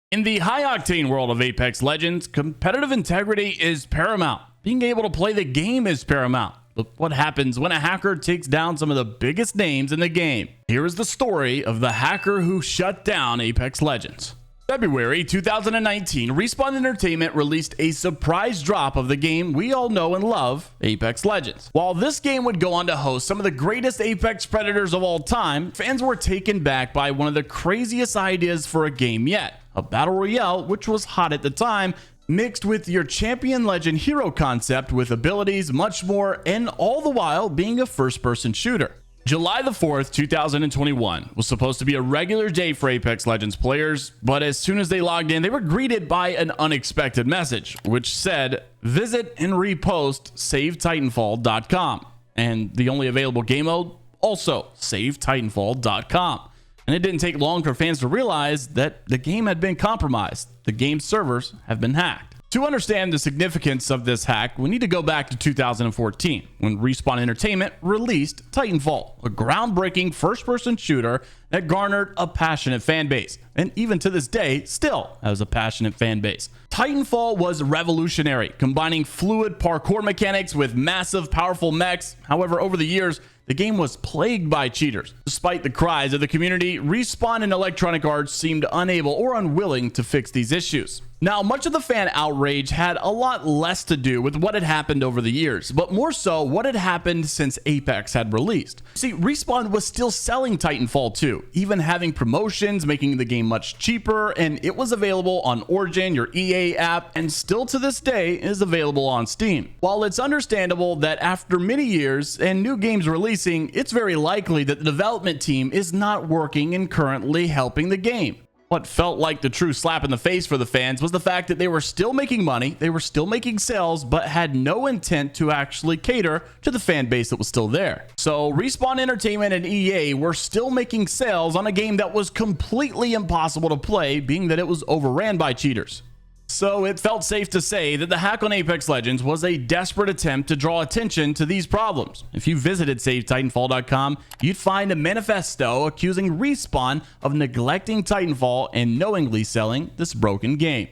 In the high-octane world of Apex Legends, competitive integrity is paramount. Being able to play the game is paramount. But what happens when a hacker takes down some of the biggest names in the game? Here is the story of the hacker who shut down Apex Legends. February 2019, Respawn Entertainment released a surprise drop of the game we all know and love, Apex Legends. While this game would go on to host some of the greatest Apex predators of all time, fans were taken back by one of the craziest ideas for a game yet. A battle royale, which was hot at the time, mixed with your champion legend hero concept with abilities, much more, and all the while being a first-person shooter. July the 4th, 2021 was supposed to be a regular day for Apex Legends players, but as soon as they logged in, they were greeted by an unexpected message, which said, visit and repost savetitanfall.com. And the only available game mode, also savetitanfall.com. And it didn't take long for fans to realize that the game had been compromised. The game's servers have been hacked. To understand the significance of this hack, we need to go back to 2014, when Respawn Entertainment released Titanfall, a groundbreaking first-person shooter that garnered a passionate fan base, and even to this day, still has a passionate fan base. Titanfall was revolutionary, combining fluid parkour mechanics with massive, powerful mechs. However, over the years, the game was plagued by cheaters. Despite the cries of the community, Respawn and Electronic Arts seemed unable or unwilling to fix these issues. Now, much of the fan outrage had a lot less to do with what had happened over the years, but more so what had happened since Apex had released. See, Respawn was still selling Titanfall 2, even having promotions, making the game much cheaper, and it was available on Origin, your EA app, and still to this day is available on Steam. While it's understandable that after many years and new games releasing, it's very likely that the development team is not working and currently helping the game. What felt like the true slap in the face for the fans was the fact that they were still making money, they were still making sales, but had no intent to actually cater to the fan base that was still there. So Respawn Entertainment and EA were still making sales on a game that was completely impossible to play, being that it was overran by cheaters. So it felt safe to say that the hack on Apex Legends was a desperate attempt to draw attention to these problems. If you visited savetitanfall.com, you'd find a manifesto accusing Respawn of neglecting Titanfall and knowingly selling this broken game.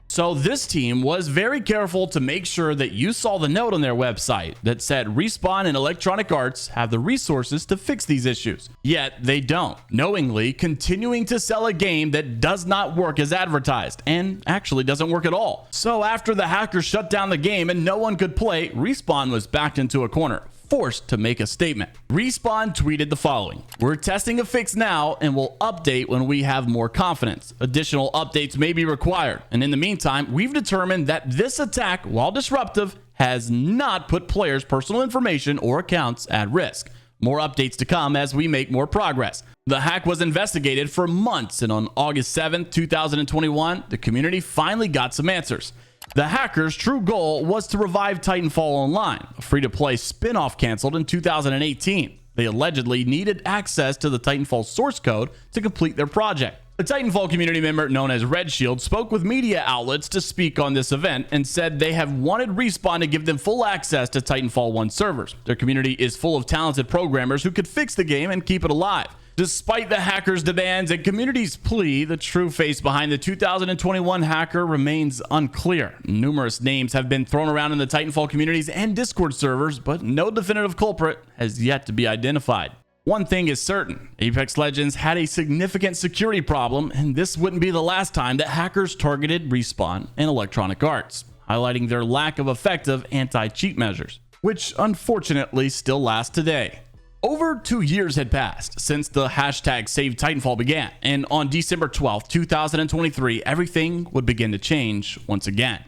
So this team was very careful to make sure that you saw the note on their website that said Respawn and Electronic Arts have the resources to fix these issues. Yet they don't, knowingly continuing to sell a game that does not work as advertised and actually doesn't work at all. So after the hackers shut down the game and no one could play, Respawn was backed into a corner, forced to make a statement. Respawn tweeted the following: "We're testing a fix now and will update when we have more confidence. Additional updates may be required. And in the meantime, we've determined that this attack, while disruptive, has not put players' personal information or accounts at risk. More updates to come as we make more progress." The hack was investigated for months, and on August 7th, 2021, the community finally got some answers. The hackers' true goal was to revive Titanfall Online, a free-to-play spin-off canceled in 2018. They allegedly needed access to the Titanfall source code to complete their project. A Titanfall community member known as Red Shield spoke with media outlets to speak on this event and said they have wanted Respawn to give them full access to Titanfall 1 servers. Their community is full of talented programmers who could fix the game and keep it alive. Despite the hackers' demands and community's plea, the true face behind the 2021 hacker remains unclear. Numerous names have been thrown around in the Titanfall communities and Discord servers, but no definitive culprit has yet to be identified. One thing is certain: Apex Legends had a significant security problem, and this wouldn't be the last time that hackers targeted Respawn and Electronic Arts, highlighting their lack of effective anti-cheat measures, which unfortunately still last today. Over 2 years had passed since the hashtag #SaveTitanfall began, and on December 12th, 2023, everything would begin to change once again.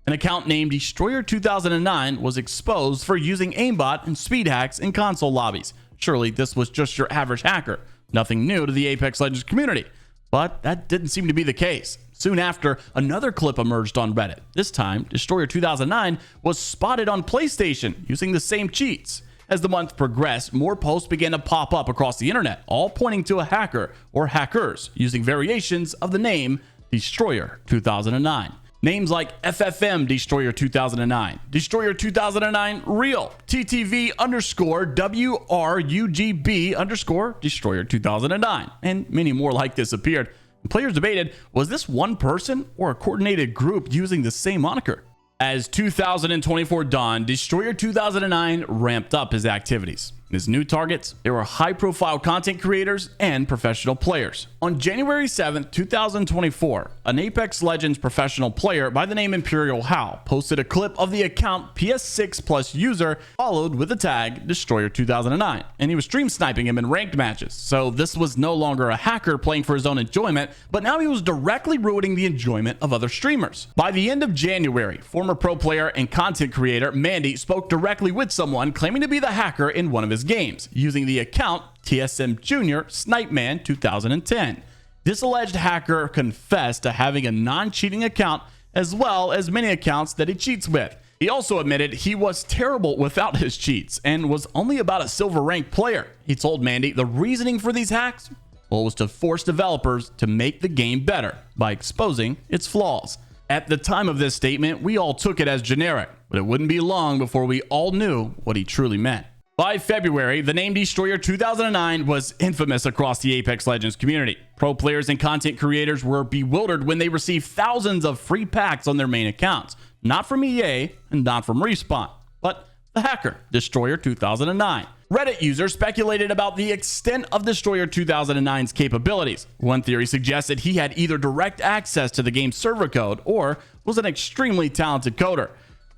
An account named Destroyer2009 was exposed for using aimbot and speed hacks in console lobbies. Surely this was just your average hacker, nothing new to the Apex Legends community. But that didn't seem to be the case. Soon after, another clip emerged on Reddit. This time, Destroyer2009 was spotted on PlayStation using the same cheats. As the month progressed, more posts began to pop up across the internet, all pointing to a hacker or hackers using variations of the name Destroyer2009. Names like FFM Destroyer2009, Destroyer2009 Real, TTV_WRUGB_Destroyer2009, and many more like this appeared. Players debated, was this one person or a coordinated group using the same moniker? As 2024 dawned, Destroyer 2009 ramped up his activities. His new targets, they were high-profile content creators and professional players. On January 7th, 2024, an Apex Legends professional player by the name Imperial Hal posted a clip of the account PS6 Plus user followed with the tag Destroyer 2009, and he was stream sniping him in ranked matches. So this was no longer a hacker playing for his own enjoyment, but now he was directly ruining the enjoyment of other streamers. By the end of January, former pro player and content creator Mandy spoke directly with someone claiming to be the hacker in one of his games, using the account TSM Jr. Snipeman 2010. This alleged hacker confessed to having a non-cheating account as well as many accounts that he cheats with. He also admitted he was terrible without his cheats and was only about a silver rank player. He told Mandy the reasoning for these hacks, well, was to force developers to make the game better by exposing its flaws. At the time of this statement, we all took it as generic, but it wouldn't be long before we all knew what he truly meant. By February, the name Destroyer 2009 was infamous across the Apex Legends community. Pro players and content creators were bewildered when they received thousands of free packs on their main accounts, not from EA and not from Respawn, but the hacker, Destroyer 2009. Reddit users speculated about the extent of Destroyer 2009's capabilities. One theory suggested he had either direct access to the game's server code or was an extremely talented coder.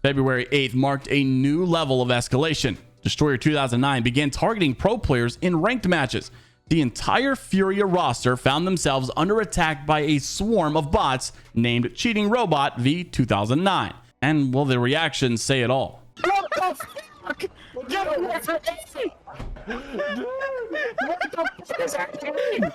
February 8th marked a new level of escalation. Destroyer 2009 began targeting pro players in ranked matches. The entire Furia roster found themselves under attack by a swarm of bots named Cheating Robot V2009. And, well, the reactions say it all. What the fuck? Get away from me! What the fuck is happening?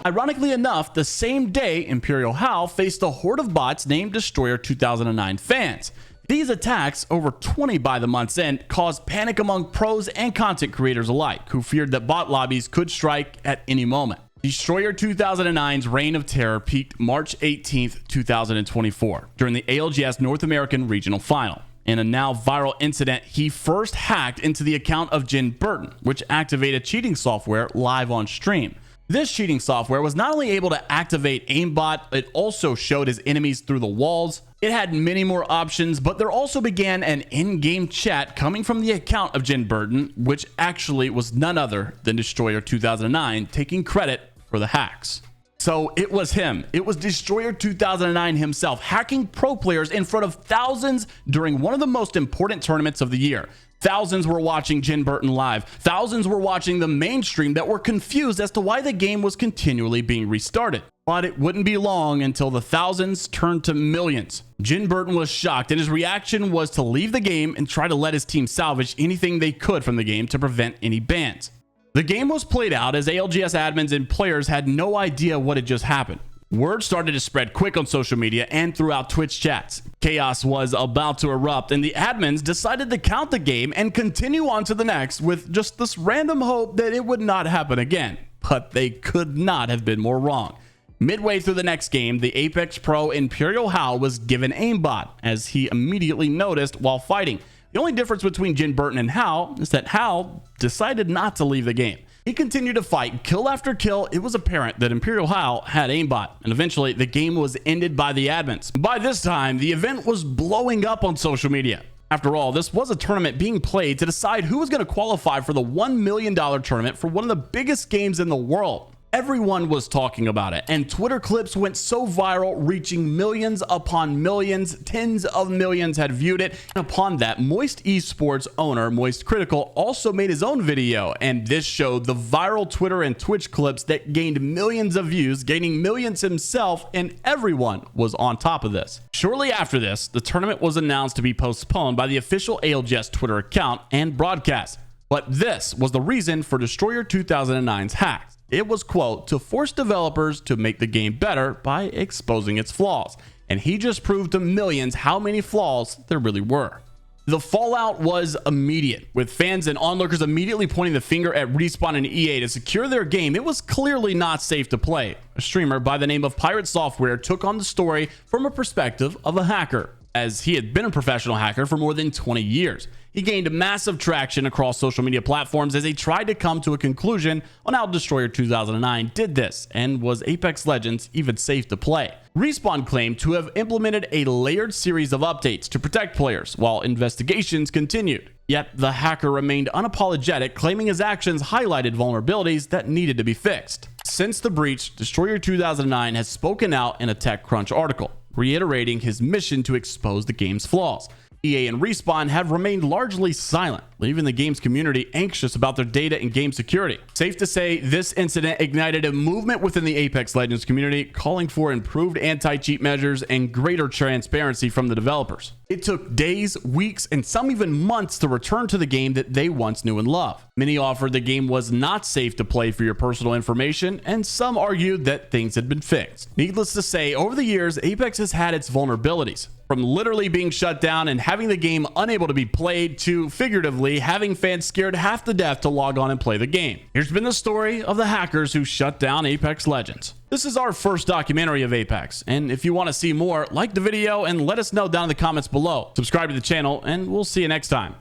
Ironically enough, the same day, Imperial Hal faced a horde of bots named Destroyer 2009 fans. These attacks, over 20 by the month's end, caused panic among pros and content creators alike, who feared that bot lobbies could strike at any moment. Destroyer 2009's reign of terror peaked March 18th, 2024, during the ALGS North American Regional Final. In a now viral incident, he first hacked into the account of Jen Burton, which activated cheating software live on stream. This cheating software was not only able to activate aimbot, it also showed his enemies through the walls. It had many more options, but there also began an in-game chat coming from the account of Jen Burton, which actually was none other than Destroyer 2009 taking credit for the hacks. So it was him. It was Destroyer 2009 himself hacking pro players in front of thousands during one of the most important tournaments of the year. Thousands were watching Jen Burton live. Thousands were watching the mainstream that were confused as to why the game was continually being restarted. But it wouldn't be long until the thousands turned to millions. Jen Burton was shocked, and his reaction was to leave the game and try to let his team salvage anything they could from the game to prevent any bans. The game was played out as ALGS admins and players had no idea what had just happened. Word started to spread quick on social media and throughout Twitch chats. Chaos was about to erupt, and the admins decided to count the game and continue on to the next with just this random hope that it would not happen again. But they could not have been more wrong. Midway through the next game, the Apex Pro Imperial Hal was given aimbot, as he immediately noticed while fighting. The only difference between Jen Burton and Hal is that Hal decided not to leave the game. He continued to fight kill after kill. It was apparent that Imperial Hal had aimbot, and eventually the game was ended by the admins. By this time, the event was blowing up on social media. After all, this was a tournament being played to decide who was going to qualify for the $1 million tournament for one of the biggest games in the world. Everyone was talking about it, and Twitter clips went so viral, reaching millions upon millions. Tens of millions had viewed it. And upon that, Moist Esports owner Moist Critical also made his own video, and this showed the viral Twitter and Twitch clips that gained millions of views, gaining millions himself, and everyone was on top of this. Shortly after this, the tournament was announced to be postponed by the official ALGS Twitter account and broadcast. But this was the reason for Destroyer 2009's hacks. It was, quote, to force developers to make the game better by exposing its flaws. And he just proved to millions how many flaws there really were. The fallout was immediate, with fans and onlookers immediately pointing the finger at Respawn and EA to secure their game. It was clearly not safe to play. A streamer by the name of Pirate Software took on the story from a perspective of a hacker, as he had been a professional hacker for more than 20 years. he gained massive traction across social media platforms as he tried to come to a conclusion on how Destroyer 2009 did this, and was Apex Legends even safe to play. Respawn claimed to have implemented a layered series of updates to protect players, while investigations continued. Yet the hacker remained unapologetic, claiming his actions highlighted vulnerabilities that needed to be fixed. Since the breach, Destroyer 2009 has spoken out in a TechCrunch article, reiterating his mission to expose the game's flaws. EA and Respawn have remained largely silent, leaving the game's community anxious about their data and game security. Safe to say, this incident ignited a movement within the Apex Legends community, calling for improved anti-cheat measures and greater transparency from the developers. It took days, weeks, and some even months to return to the game that they once knew and loved. Many offered the game was not safe to play for your personal information, and some argued that things had been fixed. Needless to say, over the years, Apex has had its vulnerabilities. From literally being shut down and having the game unable to be played, to figuratively having fans scared half to death to log on and play the game. Here's been the story of the hackers who shut down Apex Legends. This is our first documentary of Apex, and if you want to see more, like the video and let us know down in the comments below. Subscribe to the channel, and we'll see you next time.